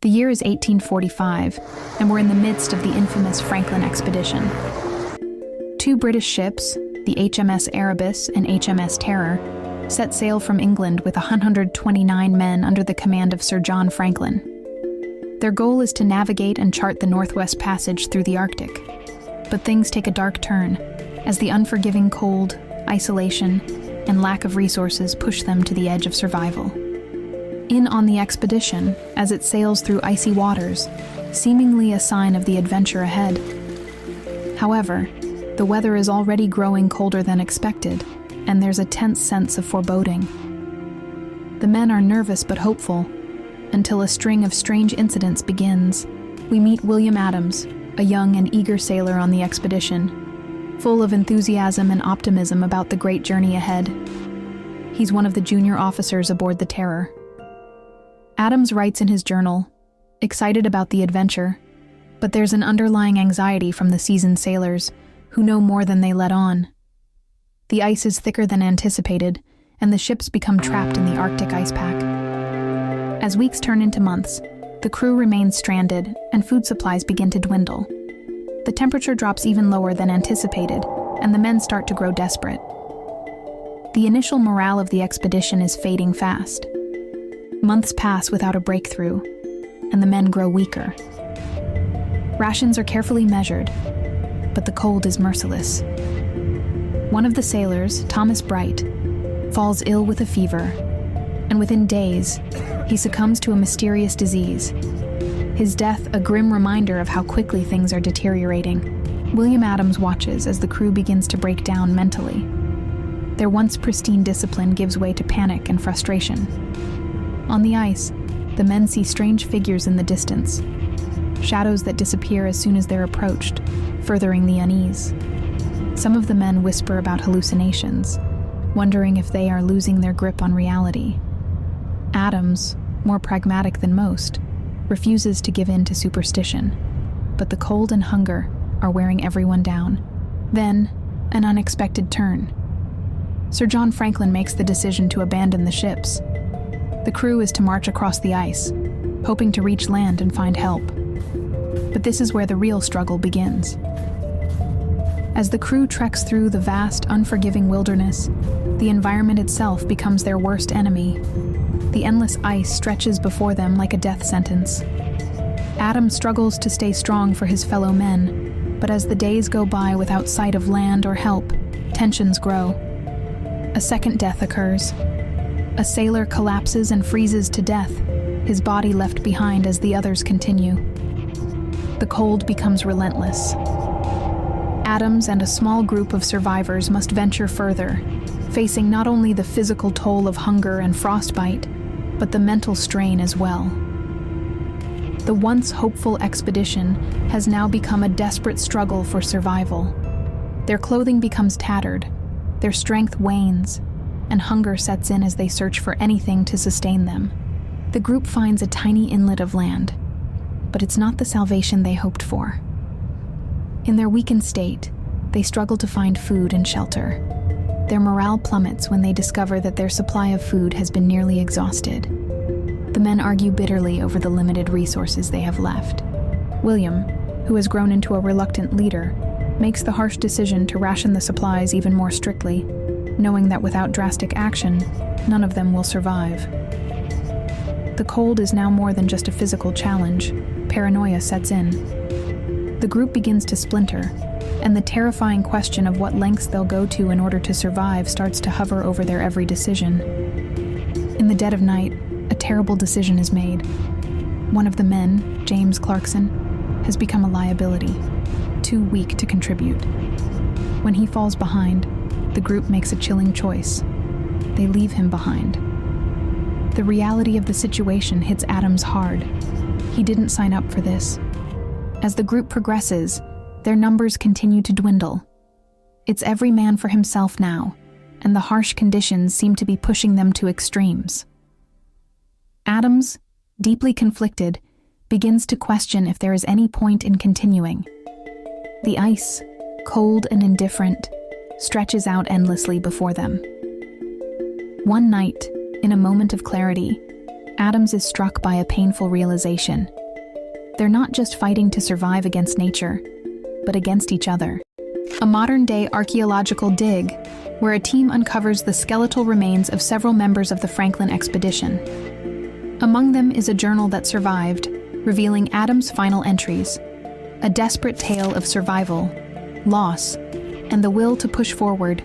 The year is 1845, and we're in the midst of the infamous Franklin expedition. Two British ships, the HMS Erebus and HMS Terror, set sail from England with 129 men under the command of Sir John Franklin. Their goal is to navigate and chart the Northwest Passage through the Arctic. But things take a dark turn, as the unforgiving cold, isolation, and lack of resources push them to the edge of survival. In on the expedition, as it sails through icy waters, seemingly a sign of the adventure ahead. However, the weather is already growing colder than expected, and there's a tense sense of foreboding. The men are nervous but hopeful, until a string of strange incidents begins. We meet William Adams, a young and eager sailor on the expedition, full of enthusiasm and optimism about the great journey ahead. He's one of the junior officers aboard the Terror. Adams writes in his journal, excited about the adventure, but there's an underlying anxiety from the seasoned sailors who know more than they let on. The ice is thicker than anticipated, and the ships become trapped in the Arctic ice pack. As weeks turn into months, the crew remains stranded, and food supplies begin to dwindle. The temperature drops even lower than anticipated, and the men start to grow desperate. The initial morale of the expedition is fading fast. Months pass without a breakthrough, and the men grow weaker. Rations are carefully measured, but the cold is merciless. One of the sailors, Thomas Bright, falls ill with a fever, and within days, he succumbs to a mysterious disease. His death a grim reminder of how quickly things are deteriorating. William Adams watches as the crew begins to break down mentally. Their once pristine discipline gives way to panic and frustration. On the ice, the men see strange figures in the distance, shadows that disappear as soon as they're approached, furthering the unease. Some of the men whisper about hallucinations, wondering if they are losing their grip on reality. Adams, more pragmatic than most, refuses to give in to superstition, but the cold and hunger are wearing everyone down. Then, an unexpected turn. Sir John Franklin makes the decision to abandon the ships. The crew is to march across the ice, hoping to reach land and find help. But this is where the real struggle begins. As the crew treks through the vast, unforgiving wilderness, the environment itself becomes their worst enemy. The endless ice stretches before them like a death sentence. Adams struggles to stay strong for his fellow men, but as the days go by without sight of land or help, tensions grow. A second death occurs. A sailor collapses and freezes to death, his body left behind as the others continue. The cold becomes relentless. Adams and a small group of survivors must venture further, facing not only the physical toll of hunger and frostbite, but the mental strain as well. The once hopeful expedition has now become a desperate struggle for survival. Their clothing becomes tattered, their strength wanes, and hunger sets in as they search for anything to sustain them. The group finds a tiny inlet of land, but it's not the salvation they hoped for. In their weakened state, they struggle to find food and shelter. Their morale plummets when they discover that their supply of food has been nearly exhausted. The men argue bitterly over the limited resources they have left. William, who has grown into a reluctant leader, makes the harsh decision to ration the supplies even more strictly, knowing that without drastic action, none of them will survive. The cold is now more than just a physical challenge. Paranoia sets in. The group begins to splinter, and the terrifying question of what lengths they'll go to in order to survive starts to hover over their every decision. In the dead of night, a terrible decision is made. One of the men, James Clarkson, has become a liability, too weak to contribute. When he falls behind, the group makes a chilling choice. They leave him behind. The reality of the situation hits Adams hard. He didn't sign up for this. As the group progresses, their numbers continue to dwindle. It's every man for himself now, and the harsh conditions seem to be pushing them to extremes. Adams, deeply conflicted, begins to question if there is any point in continuing. The ice, cold and indifferent, stretches out endlessly before them. One night, in a moment of clarity, Adams is struck by a painful realization. They're not just fighting to survive against nature, but against each other. A modern-day archaeological dig, where a team uncovers the skeletal remains of several members of the Franklin expedition. Among them is a journal that survived, revealing Adams' final entries, a desperate tale of survival, loss, and the will to push forward